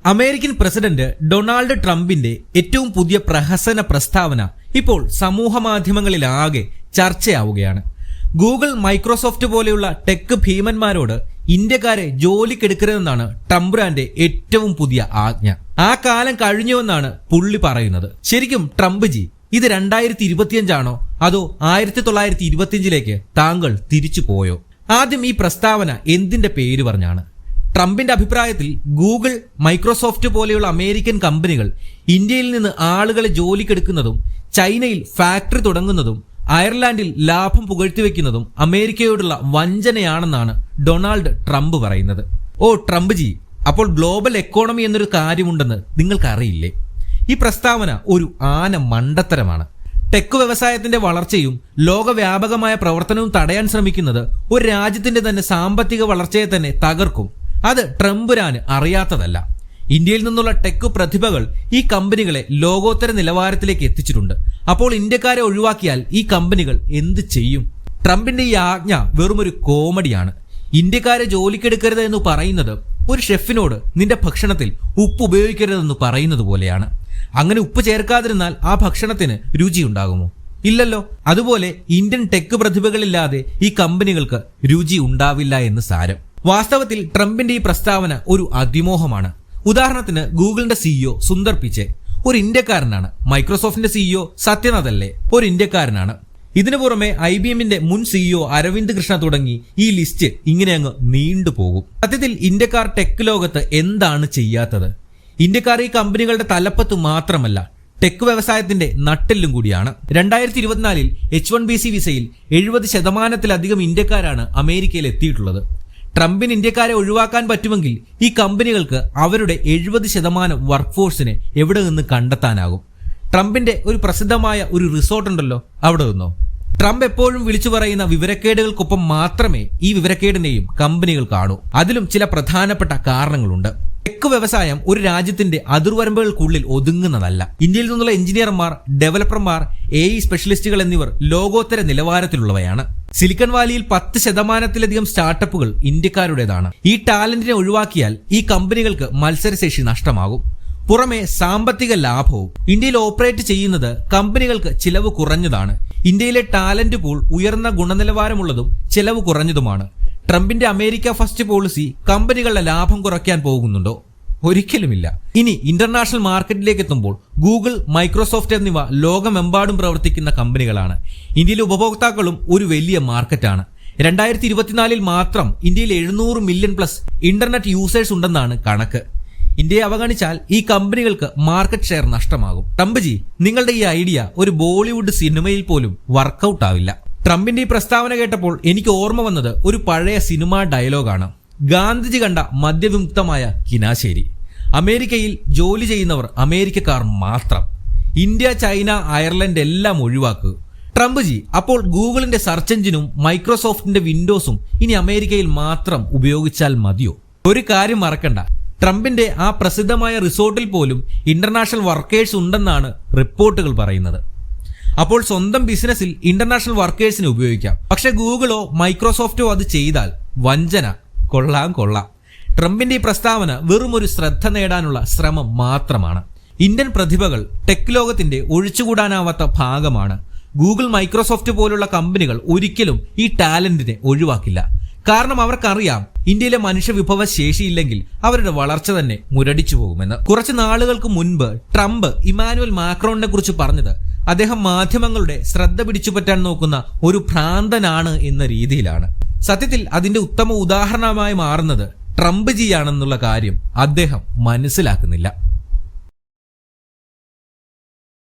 American president Donald ട്രംപിന്റെ ഏറ്റവും പുതിയ പ്രഹസന പ്രസ്താവന ഇപ്പോൾ സമൂഹ മാധ്യമങ്ങളിലാകെ ചർച്ചയാവുകയാണ്. ഗൂഗിൾ, മൈക്രോസോഫ്റ്റ് പോലെയുള്ള ടെക് ഭീമന്മാരോട് ഇന്ത്യക്കാരെ ജോലിക്കെടുക്കരുതെന്നാണ് ട്രംപിന്റെ ഏറ്റവും പുതിയ ആജ്ഞ. ആ കാലം കഴിഞ്ഞുവെന്നാണ് പുള്ളി പറയുന്നത്. ശരിക്കും ട്രംപ് ജി, ഇത് 2025 അതോ 1925 താങ്കൾ തിരിച്ചു പോയോ? ആദ്യം ഈ പ്രസ്താവന എന്തിന്റെ പേര് പറഞ്ഞാണ്? ട്രംപിന്റെ അഭിപ്രായത്തിൽ ഗൂഗിൾ, മൈക്രോസോഫ്റ്റ് പോലെയുള്ള അമേരിക്കൻ കമ്പനികൾ ഇന്ത്യയിൽ നിന്ന് ആളുകളെ ജോലിക്കെടുക്കുന്നതും ചൈനയിൽ ഫാക്ടറി തുടങ്ങുന്നതും അയർലാൻഡിൽ ലാഭം പുകഴ്ത്തിവെക്കുന്നതും അമേരിക്കയോടുള്ള വഞ്ചനയാണെന്നാണ് ഡൊണാൾഡ് ട്രംപ് പറയുന്നത്. ഓ ട്രംപ് ജി, അപ്പോൾ ഗ്ലോബൽ എക്കോണമി എന്നൊരു കാര്യമുണ്ടെന്ന് നിങ്ങൾക്കറിയില്ലേ? ഈ പ്രസ്താവന ഒരു ആന മണ്ടത്തരമാണ്. ടെക് വ്യവസായത്തിന്റെ വളർച്ചയും ലോകവ്യാപകമായ പ്രവർത്തനവും തടയാൻ ശ്രമിക്കുന്നത് ഒരു രാജ്യത്തിന്റെ തന്നെ സാമ്പത്തിക വളർച്ചയെ തന്നെ തകർക്കും. അത് ട്രംപിന് അറിയാത്തതല്ല. ഇന്ത്യയിൽ നിന്നുള്ള ടെക് പ്രതിഭകൾ ഈ കമ്പനികളെ ലോകോത്തര നിലവാരത്തിലേക്ക് എത്തിച്ചിട്ടുണ്ട്. അപ്പോൾ ഇന്ത്യക്കാരെ ഒഴിവാക്കിയാൽ ഈ കമ്പനികൾ എന്ത് ചെയ്യും? ട്രംപിന്റെ ഈ ആജ്ഞ വെറുമൊരു കോമഡിയാണ്. ഇന്ത്യക്കാരെ ജോലിക്കെടുക്കരുത് എന്ന് പറയുന്നത് ഒരു ഷെഫിനോട് നിന്റെ ഭക്ഷണത്തിൽ ഉപ്പ് ഉപയോഗിക്കരുതെന്ന് പറയുന്നത് പോലെയാണ്. അങ്ങനെ ഉപ്പ് ചേർക്കാതിരുന്നാൽ ആ ഭക്ഷണത്തിന് രുചിയുണ്ടാകുമോ? ഇല്ലല്ലോ. അതുപോലെ ഇന്ത്യൻ ടെക് പ്രതിഭകളില്ലാതെ ഈ കമ്പനികൾക്ക് രുചി ഉണ്ടാവില്ല എന്ന് സാരം. വാസ്തവത്തിൽ ട്രംപിന്റെ ഈ പ്രസ്താവന ഒരു അതിമോഹമാണ്. ഉദാഹരണത്തിന് ഗൂഗിളിന്റെ സിഇഒ സുന്ദർ പിച്ചെ ഒരു ഇന്ത്യക്കാരനാണ്. മൈക്രോസോഫ്റ്റിന്റെ സിഇഒ സത്യനാഥല്ലേ ഒരു ഇന്ത്യക്കാരനാണ്. ഇതിനു പുറമെ IBMന്റെ മുൻ സിഇഒ അരവിന്ദ് കൃഷ്ണ തുടങ്ങി ഈ ലിസ്റ്റ് ഇങ്ങനെ അങ്ങ് നീണ്ടുപോകും. സത്യത്തിൽ ഇന്ത്യക്കാർ ടെക് ലോകത്ത് എന്താണ് ചെയ്യാത്തത്? ഇന്ത്യക്കാർ ഈ കമ്പനികളുടെ തലപ്പത്ത് മാത്രമല്ല, ടെക് വ്യവസായത്തിന്റെ നട്ടെല്ലും കൂടിയാണ്. 2024 H1BC വിസയിൽ 70% ഇന്ത്യക്കാരാണ് അമേരിക്കയിൽ എത്തിയിട്ടുള്ളത്. ട്രംപിന് ഇന്ത്യക്കാരെ ഒഴിവാക്കാൻ പറ്റുമെങ്കിൽ ഈ കമ്പനികൾക്ക് അവരുടെ 70% വർക്ക് ഫോഴ്സിനെ എവിടെ നിന്ന് കണ്ടെത്താനാകും? ട്രംപിന്റെ ഒരു പ്രസിദ്ധമായ ഒരു റിസോർട്ട് ഉണ്ടല്ലോ, അവിടെ നിന്നോ? ട്രംപ് എപ്പോഴും വിളിച്ചു പറയുന്ന വിവരക്കേടുകൾക്കൊപ്പം മാത്രമേ ഈ വിവരക്കേടിനെയും കമ്പനികൾ കാണൂ. അതിലും ചില പ്രധാനപ്പെട്ട കാരണങ്ങളുണ്ട്. ടെക് വ്യവസായം ഒരു രാജ്യത്തിന്റെ അതിർവരമ്പുകൾക്കുള്ളിൽ ഒതുങ്ങുന്നതല്ല. ഇന്ത്യയിൽ നിന്നുള്ള എഞ്ചിനീയർമാർ, ഡെവലപ്പർമാർ, AI സ്പെഷ്യലിസ്റ്റുകൾ എന്നിവർ ലോകോത്തര നിലവാരത്തിലുള്ളവയാണ്. സിലിക്കൺ വാലിയിൽ 10% സ്റ്റാർട്ടപ്പുകൾ ഇന്ത്യക്കാരുടേതാണ്. ഈ ടാലന്റിനെ ഒഴിവാക്കിയാൽ ഈ കമ്പനികൾക്ക് മത്സരശേഷി നഷ്ടമാകും. പുറമെ സാമ്പത്തിക ലാഭവും. ഇന്ത്യയിൽ ഓപ്പറേറ്റ് ചെയ്യുന്നത് കമ്പനികൾക്ക് ചിലവ് കുറഞ്ഞതാണ്. ഇന്ത്യയിലെ ടാലന്റ് പൂൾ ഉയർന്ന ഗുണനിലവാരമുള്ളതും ചിലവ് കുറഞ്ഞതുമാണ്. ട്രംപിന്റെ അമേരിക്ക ഫസ്റ്റ് പോളിസി കമ്പനികളുടെ ലാഭം കുറയ്ക്കാൻ പോകുന്നുണ്ടോ? ഒരിക്കലുമില്ല. ഇനി ഇന്റർനാഷണൽ മാർക്കറ്റിലേക്ക് എത്തുമ്പോൾ ഗൂഗിൾ, മൈക്രോസോഫ്റ്റ് എന്നിവ ലോകമെമ്പാടും പ്രവർത്തിക്കുന്ന കമ്പനികളാണ്. ഇന്ത്യയിലെ ഉപഭോക്താക്കളും ഒരു വലിയ മാർക്കറ്റാണ്. 2024 മാത്രം ഇന്ത്യയിൽ 700 മില്യൺ പ്ലസ് ഇന്റർനെറ്റ് യൂസേഴ്സ് ഉണ്ടെന്നാണ് കണക്ക്. ഇന്ത്യയെ അവഗണിച്ചാൽ ഈ കമ്പനികൾക്ക് മാർക്കറ്റ് ഷെയർ നഷ്ടമാകും. ട്രംപ് ജി, നിങ്ങളുടെ ഈ ഐഡിയ ഒരു ബോളിവുഡ് സിനിമയിൽ പോലും വർക്കൗട്ട് ആവില്ല. ട്രംപിന്റെ ഈ പ്രസ്താവന കേട്ടപ്പോൾ എനിക്ക് ഓർമ്മ വന്നത് ഒരു പഴയ സിനിമാ ഡയലോഗാണ്. ഗാന്ധിജി കണ്ട മദ്യവിമുക്തമായ കിനാശേരി. അമേരിക്കയിൽ ജോലി ചെയ്യുന്നവർ അമേരിക്കക്കാർ മാത്രം. ഇന്ത്യ, ചൈന, അയർലൻഡ് എല്ലാം ഒഴിവാക്കുക. ട്രംപ് ജി, അപ്പോൾ ഗൂഗിളിന്റെ സെർച്ച് എഞ്ചിനും മൈക്രോസോഫ്റ്റിന്റെ വിൻഡോസും ഇനി അമേരിക്കയിൽ മാത്രം ഉപയോഗിച്ചാൽ മതിയോ? ഒരു കാര്യം മറക്കണ്ട, ട്രംപിന്റെ ആ പ്രസിദ്ധമായ റിസോർട്ടിൽ പോലും ഇന്റർനാഷണൽ വർക്കേഴ്സ് ഉണ്ടെന്നാണ് റിപ്പോർട്ടുകൾ പറയുന്നത്. അപ്പോൾ സ്വന്തം ബിസിനസ്സിൽ ഇന്റർനാഷണൽ വർക്കേഴ്സിനെ ഉപയോഗിക്കാം. പക്ഷെ ഗൂഗിളോ മൈക്രോസോഫ്റ്റോ അത് ചെയ്താൽ വഞ്ചന. കൊള്ളാം. ട്രംപിന്റെ ഈ പ്രസ്താവന വെറും ഒരു ശ്രദ്ധ നേടാനുള്ള ശ്രമം മാത്രമാണ്. ഇന്ത്യൻ പ്രതിഭകൾ ടെക് ലോകത്തിന്റെ ഒഴിച്ചുകൂടാനാവാത്ത ഭാഗമാണ്. ഗൂഗിൾ, മൈക്രോസോഫ്റ്റ് പോലുള്ള കമ്പനികൾ ഒരിക്കലും ഈ ടാലന്റിനെ ഒഴിവാക്കില്ല. കാരണം അവർക്കറിയാം, ഇന്ത്യയിലെ മനുഷ്യവിഭവ ശേഷിയില്ലെങ്കിൽ അവരുടെ വളർച്ച തന്നെ മുരടിച്ചു പോകുമെന്ന്. കുറച്ച് നാളുകൾക്ക് മുൻപ് ട്രംപ് ഇമാനുവൽ മാക്രോണിനെ കുറിച്ച് പറഞ്ഞത് അദ്ദേഹം മാധ്യമങ്ങളുടെ ശ്രദ്ധ പിടിച്ചുപറ്റാൻ നോക്കുന്ന ഒരു ഭ്രാന്തനാണ് എന്ന രീതിയിലാണ്. സത്യത്തിൽ അതിന്റെ ഉത്തമ ഉദാഹരണമായി മാറുന്നത് ട്രംപ് ജിയാണെന്നുള്ള കാര്യം അദ്ദേഹം മനസ്സിലാക്കുന്നില്ല.